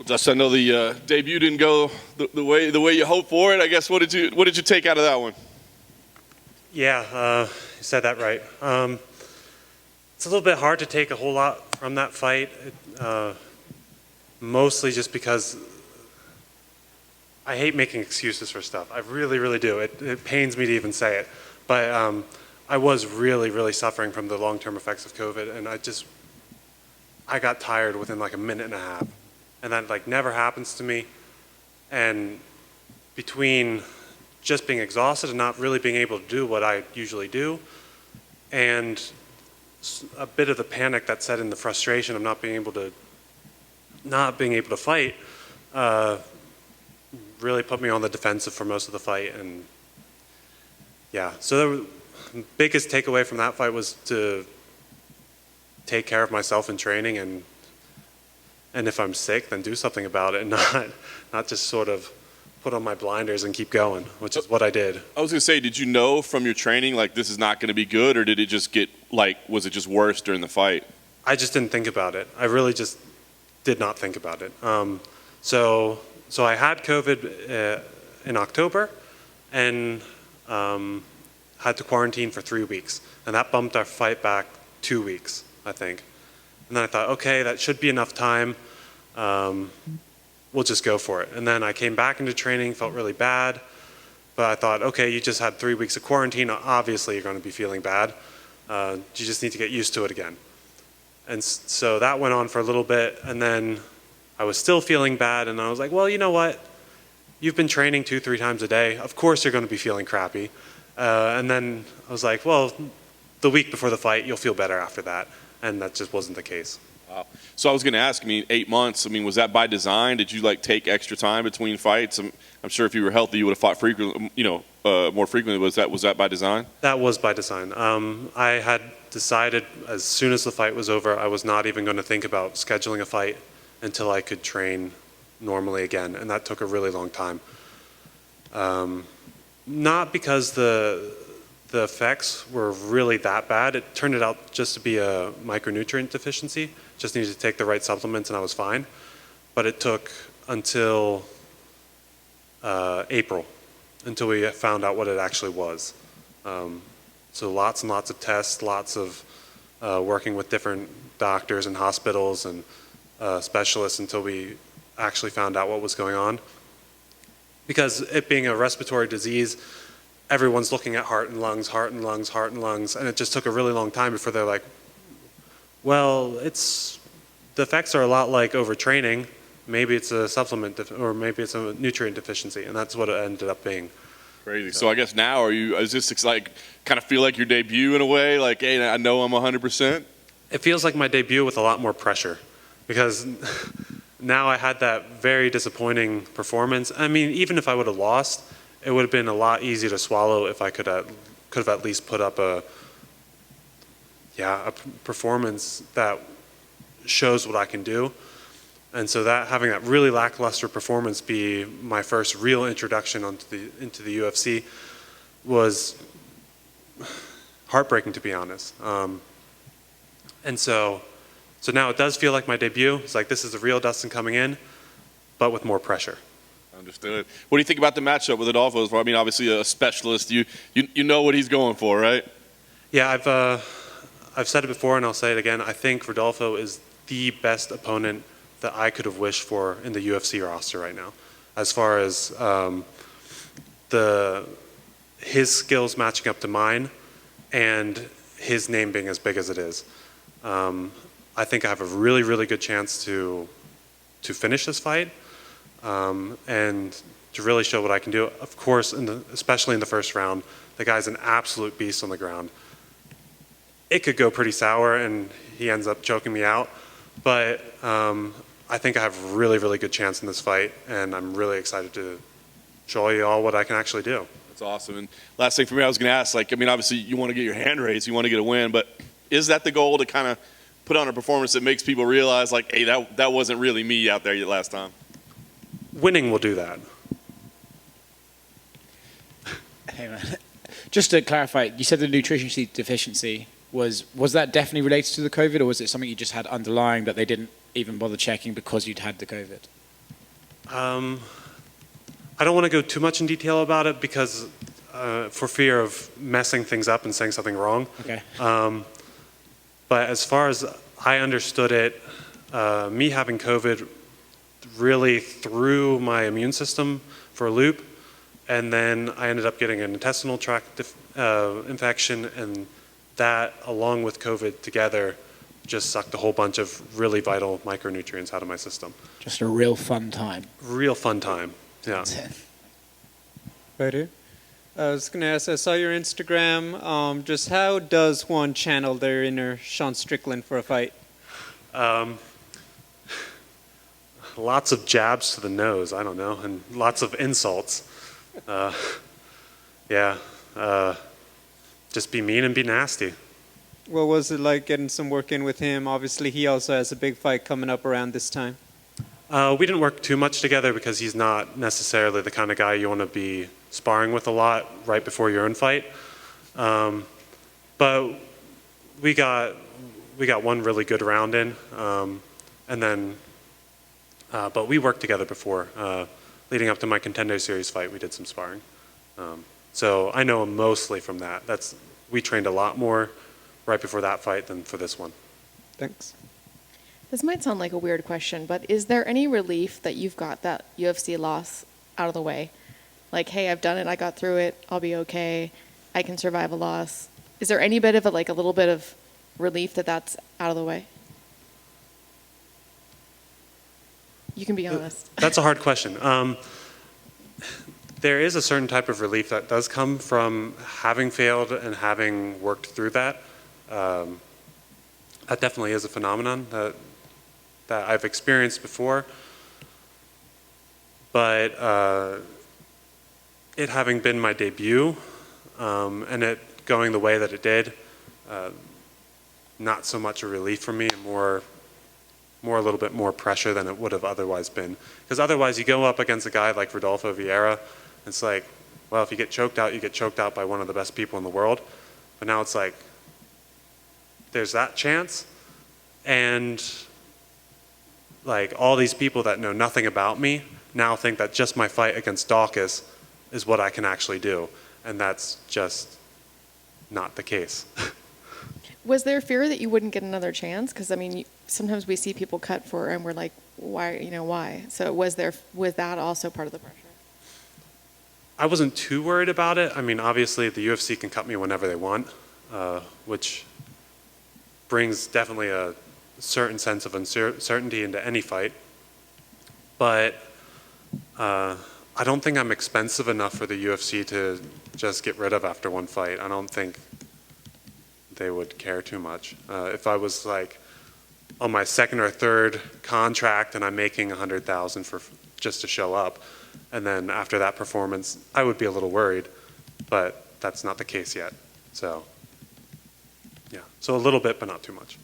Dustin, I know the debut didn't go the way you hoped for it. I guess what did you take out of that one? Yeah, you said that right. It's a little bit hard to take a whole lot from that fight, mostly just because I hate making excuses for stuff. I really, really do. It pains me to even say it, but I was really, really suffering from the long-term effects of COVID, and I got tired within like a minute and a half. And that like never happens to me. And between just being exhausted and not really being able to do what I usually do, and a bit of the panic that set in, the frustration of not being able to fight, really put me on the defensive for most of the fight. And yeah, so the biggest takeaway from that fight was to take care of myself in training, and if I'm sick, then do something about it, and not just sort of put on my blinders and keep going, which is what I did. I was going to say, did you know from your training, like, this is not going to be good, or did it just get, like, was it just worse during the fight? I just didn't think about it. I really just did not think about it. So I had COVID in October, and had to quarantine for 3 weeks, and that bumped our fight back 2 weeks, I think. And then I thought, okay, that should be enough time. We'll just go for it. And then I came back into training, felt really bad, but I thought, okay, you just had 3 weeks of quarantine. Obviously, you're going to be feeling bad. You just need to get used to it again. And so that went on for a little bit, and then I was still feeling bad, and I was like, well, you know what? You've been training 2-3 times a day. Of course you're going to be feeling crappy. And then I was like, well, the week before the fight, you'll feel better after that. And that just wasn't the case. Wow. So I was going to ask, 8 months, was that by design? Did you like take extra time between fights? I'm sure if you were healthy, you would have fought frequently, more frequently. Was that by design? That was by design. I had decided as soon as the fight was over, I was not even going to think about scheduling a fight until I could train normally again. And that took a really long time. Not because the effects were really that bad. It turned out just to be a micronutrient deficiency. Just needed to take the right supplements and I was fine. But it took until April until we found out what it actually was. So lots and lots of tests, lots of working with different doctors and hospitals and specialists until we actually found out what was going on. Because it being a respiratory disease, everyone's looking at heart and lungs, heart and lungs, heart and lungs, and it just took a really long time before they're like, well, the effects are a lot like overtraining. Maybe it's a supplement, or maybe it's a nutrient deficiency, and that's what it ended up being. Crazy. So I guess now, is this like, kind of feel like your debut in a way? Like, hey, I know I'm 100%? It feels like my debut with a lot more pressure, because now I had that very disappointing performance. Even if I would have lost, it would have been a lot easier to swallow if I could have at least put up a performance that shows what I can do. And so having that really lackluster performance be my first real introduction into the UFC was heartbreaking, to be honest. And so now it does feel like my debut. It's like, this is the real Dustin coming in, but with more pressure. Understood. What do you think about the matchup with Rodolfo? Obviously a specialist. You know what he's going for, right? Yeah, I've said it before and I'll say it again. I think Rodolfo is the best opponent that I could have wished for in the UFC roster right now, as far as his skills matching up to mine and his name being as big as it is. I think I have a really, really good chance to finish this fight. And to really show what I can do. Of course, especially in the first round, the guy's an absolute beast on the ground. It could go pretty sour and he ends up choking me out, but I think I have a really, really good chance in this fight, and I'm really excited to show you all what I can actually do. That's awesome. And last thing for me, I was going to ask, obviously you want to get your hand raised, you want to get a win, but is that the goal, to kind of put on a performance that makes people realize, like, hey, that wasn't really me out there last time? Winning will do that. Hey man, just to clarify, you said the nutrition deficiency was that definitely related to the COVID, or was it something you just had underlying that they didn't even bother checking because you'd had the COVID? I don't want to go too much in detail about it because for fear of messing things up and saying something wrong. Okay. But as far as I understood it, me having COVID really threw my immune system for a loop, and then I ended up getting an intestinal tract infection, and that, along with COVID together, just sucked a whole bunch of really vital micronutrients out of my system. Just a real fun time. Real fun time, yeah. That's it. Right here. I was going to ask, I saw your Instagram. Just how does one channel their inner Sean Strickland for a fight? Lots of jabs to the nose, I don't know, and lots of insults. Just be mean and be nasty. What was it like getting some work in with him? Obviously, he also has a big fight coming up around this time. We didn't work too much together because he's not necessarily the kind of guy you want to be sparring with a lot right before your own fight. But we got one really good round in, and then but we worked together before. Leading up to my Contender Series fight, we did some sparring. So I know him mostly from that. We trained a lot more right before that fight than for this one. Thanks. This might sound like a weird question, but is there any relief that you've got that UFC loss out of the way? Like, hey, I've done it, I got through it, I'll be okay, I can survive a loss. Is there any bit of it, like a little bit of relief that that's out of the way? You can be honest. That's a hard question. There is a certain type of relief that does come from having failed and having worked through that. That definitely is a phenomenon that I've experienced before. But it having been my debut and it going the way that it did, not so much a relief for me, more a little bit more pressure than it would have otherwise been. Because otherwise you go up against a guy like Rodolfo Vieira, it's like, well, if you get choked out, you get choked out by one of the best people in the world. But now it's like, there's that chance, and like all these people that know nothing about me now think that just my fight against Dawkins is what I can actually do, and that's just not the case. Was there fear that you wouldn't get another chance? Because, I mean, sometimes we see people cut for, and we're like, why, why? So was that also part of the pressure? I wasn't too worried about it. I mean, obviously the UFC can cut me whenever they want, which brings definitely a certain sense of uncertainty into any fight. But I don't think I'm expensive enough for the UFC to just get rid of after one fight. I don't think they would care too much. If I was like on my second or third contract and I'm making $100,000 for just to show up, and then after that performance, I would be a little worried, but that's not the case yet. So, yeah, so a little bit, but not too much.